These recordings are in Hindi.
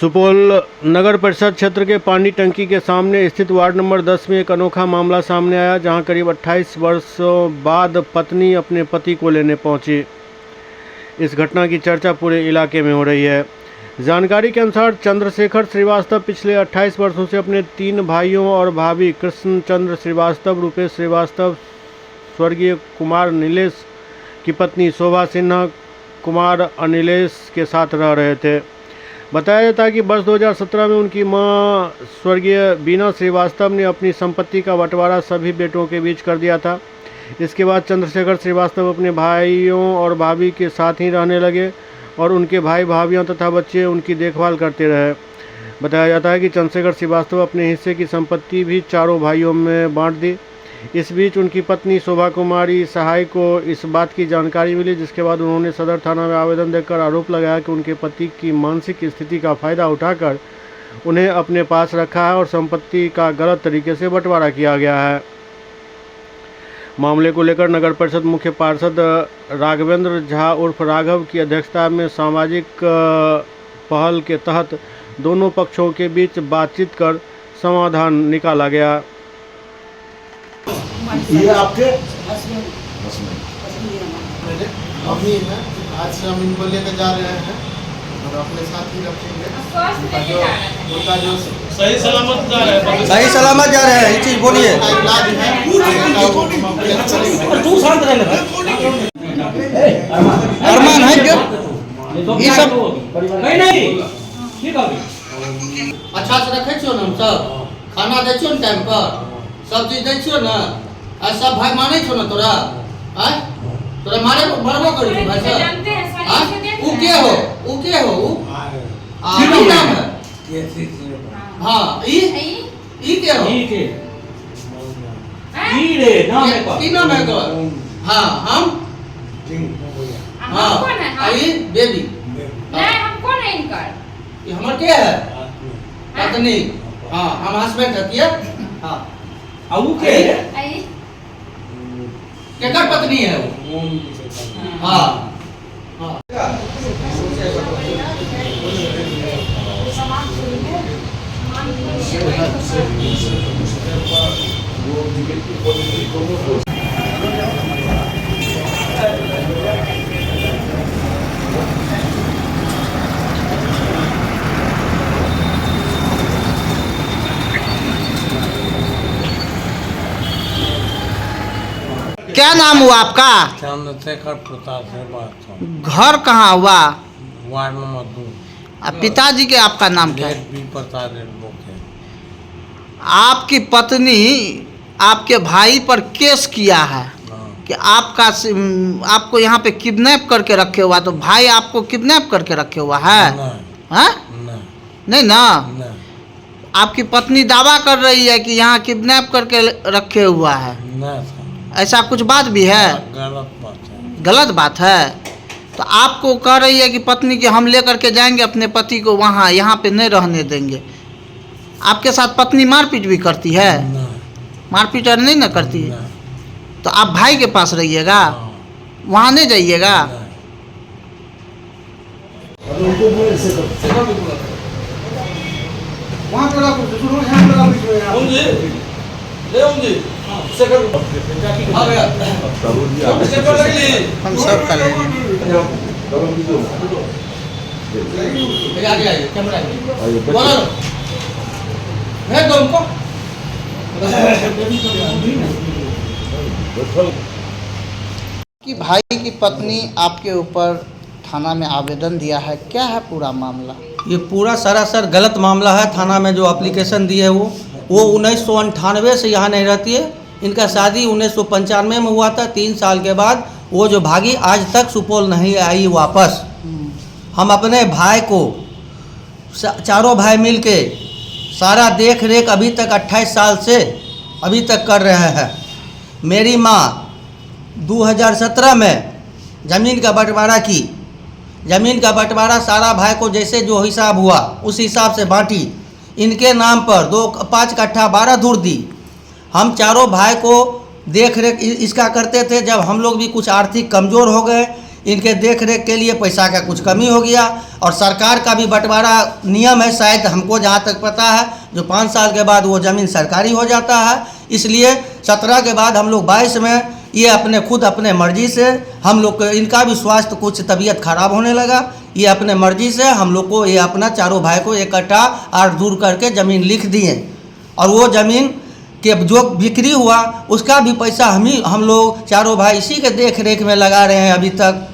सुपौल नगर परिषद क्षेत्र के पानी टंकी के सामने स्थित वार्ड नंबर 10 में एक अनोखा मामला सामने आया, जहां करीब 28 वर्षों बाद पत्नी अपने पति को लेने पहुंची। इस घटना की चर्चा पूरे इलाके में हो रही है। जानकारी के अनुसार चंद्रशेखर श्रीवास्तव पिछले 28 वर्षों से अपने 3 भाइयों और भाभी कृष्णचंद्र श्रीवास्तव, रूपेश श्रीवास्तव, स्वर्गीय कुमार नीलेश की पत्नी शोभा सिन्हा कुमार अनिलेश के साथ रह रहे थे। बताया जाता है कि वर्ष 2017 में उनकी मां स्वर्गीय बीना श्रीवास्तव ने अपनी संपत्ति का बंटवारा सभी बेटों के बीच कर दिया था। इसके बाद चंद्रशेखर श्रीवास्तव अपने भाइयों और भाभी के साथ ही रहने लगे और उनके भाई भाभियां तथा बच्चे उनकी देखभाल करते रहे। बताया जाता है कि चंद्रशेखर श्रीवास्तव अपने हिस्से की संपत्ति भी चारों भाइयों में बांट दी। इस बीच उनकी पत्नी शोभा कुमारी सहाय को इस बात की जानकारी मिली, जिसके बाद उन्होंने सदर थाना में आवेदन देकर आरोप लगाया कि उनके पति की मानसिक स्थिति का फायदा उठाकर उन्हें अपने पास रखा है और संपत्ति का गलत तरीके से बंटवारा किया गया है। मामले को लेकर नगर परिषद मुख्य पार्षद राघवेंद्र झा उर्फ राघव की अध्यक्षता में सामाजिक पहल के तहत दोनों पक्षों के बीच बातचीत कर समाधान निकाला गया। ये आपके अभी है, आज से हम इनको लेकर जा रहे हैं और अपने साथ ही रखेंगे। उनका जो सही सलामत जा रहे हैं, सही सलामत जा रहे हैं, ये चीज बोलिए। इलाज है, तू शांत रहने अरमान है क्या ये सब नहीं ठीक है। अच्छा से रखे छो ना, हम सब खाना दे छो ना टाइम पर, सब चीज दे छो ना। आ सब भाई माने छो ना तोरा, आ तोरा मारे मरबो करू छो भाई सब। आ ऊ के हो, ऊ के हो, ऊ की नाम है? हां ई के हो, ई के ई रे नाम है का, की नाम है का? हां हम हां कौन है? आई बेबी नहीं, हम कौन है इनकर? ये हमर के है पत्नी। हां हम हस्बैंड है। हां आऊ के आई केकर पत्नी है वो? हाँ क्या नाम हुआ आपका? चंद्रशेखर प्रताप श्रीवास्तव, घर कहाँ हुआ? Ward number 2। अब पिताजी के आपका नाम क्या है? बी प्रसाद है। आपकी पत्नी आपके भाई पर केस किया है कि आपको यहाँ पे किडनैप करके रखे हुआ, तो भाई आपको किडनैप करके रखे हुआ है? हाँ? नहीं ना। आपकी पत्नी दावा कर रही है कि यहाँ किडनैप करके रखे हुआ है, ऐसा कुछ बात भी है? गलत बात है। गलत बात है। तो आपको कह रही है कि पत्नी के हम लेकर के जाएंगे अपने पति को वहाँ, यहाँ पे नहीं रहने देंगे। आपके साथ पत्नी मारपीट भी करती है? मारपीट नहीं ना करती है? तो आप भाई के पास रहिएगा, वहाँ नहीं जाइएगा। हम सब कर लेंगे। कैमरा बोलो भेज दो उनको। कि भाई की पत्नी आपके ऊपर थाना में आवेदन दिया है, क्या है पूरा मामला? ये पूरा सरासर गलत मामला है। थाना में जो एप्लीकेशन दी है वो 1998 से यहाँ नहीं रहती है। इनका शादी 1995 में हुआ था। 3 साल के बाद वो जो भागी आज तक सुपौल नहीं आई वापस। हम अपने भाई को चारों भाई मिलके सारा देख रेख अभी तक 28 साल से अभी तक कर रहे हैं। मेरी माँ 2017 में ज़मीन का बंटवारा की। ज़मीन का बंटवारा सारा भाई को जैसे जो हिसाब हुआ उस हिसाब से बांटी। इनके नाम पर 5 कट्ठा 12 धुर दी। हम चारों भाई को देख रेख इसका करते थे। जब हम लोग भी कुछ आर्थिक कमज़ोर हो गए, इनके देख रेख के लिए पैसा का कुछ कमी हो गया, और सरकार का भी बंटवारा नियम है शायद, हमको जहाँ तक पता है, जो 5 साल के बाद वो ज़मीन सरकारी हो जाता है। इसलिए 17 के बाद हम लोग 22 में ये अपने मर्जी से हम लोग इनका भी स्वास्थ्य कुछ तबीयत खराब होने लगा, ये अपने मर्जी से हम लोग को ये अपना चारों भाई को इकट्ठा और दूर करके ज़मीन लिख दिए, और वो ज़मीन के जो बिक्री हुआ उसका भी पैसा हम लोग चारों भाई इसी के देख रेख में लगा रहे हैं। अभी तक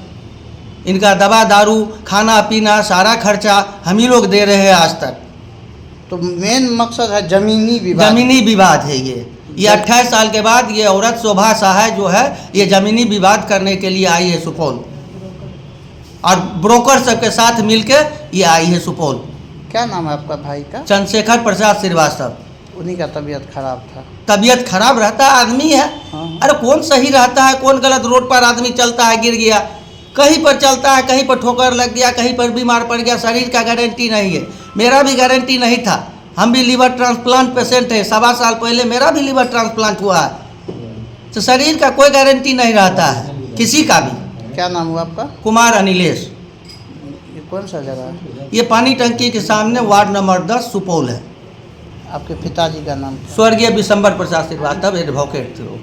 इनका दवा दारू खाना पीना सारा खर्चा हम ही लोग दे रहे हैं आज तक। तो मेन मकसद है ज़मीनी विवाद। ज़मीनी विवाद है ये 28 साल के बाद ये औरत शोभा सहाय जो है ये ज़मीनी विवाद करने के लिए आई है सुपौल, और ब्रोकर सबके साथ मिलके ये आई है सुपौल। क्या नाम है आपका भाई का? चंद्रशेखर प्रसाद श्रीवास्तव। उन्हीं का तबीयत खराब था। तबीयत खराब रहता है, आदमी है। हाँ। अरे कौन सही रहता है, कौन गलत? रोड पर आदमी चलता है, गिर गया, कहीं पर चलता है, कहीं पर ठोकर लग गया, कहीं पर बीमार पड़ गया, शरीर का गारंटी नहीं है। मेरा भी गारंटी नहीं था, हम भी लीवर ट्रांसप्लांट पेशेंट है, 1.25 साल पहले मेरा भी लीवर ट्रांसप्लांट हुआ है। तो शरीर का कोई गारंटी नहीं रहता है किसी का भी। क्या नाम हुआ आपका? कुमार अनिलेश। ये कौन सा जगह है? ये पानी टंकी के सामने वार्ड नंबर 10 सुपौल है। आपके पिताजी का नाम? स्वर्गीय विशंबर प्रसाद श्रीवास्तव एडवोकेट थे वो।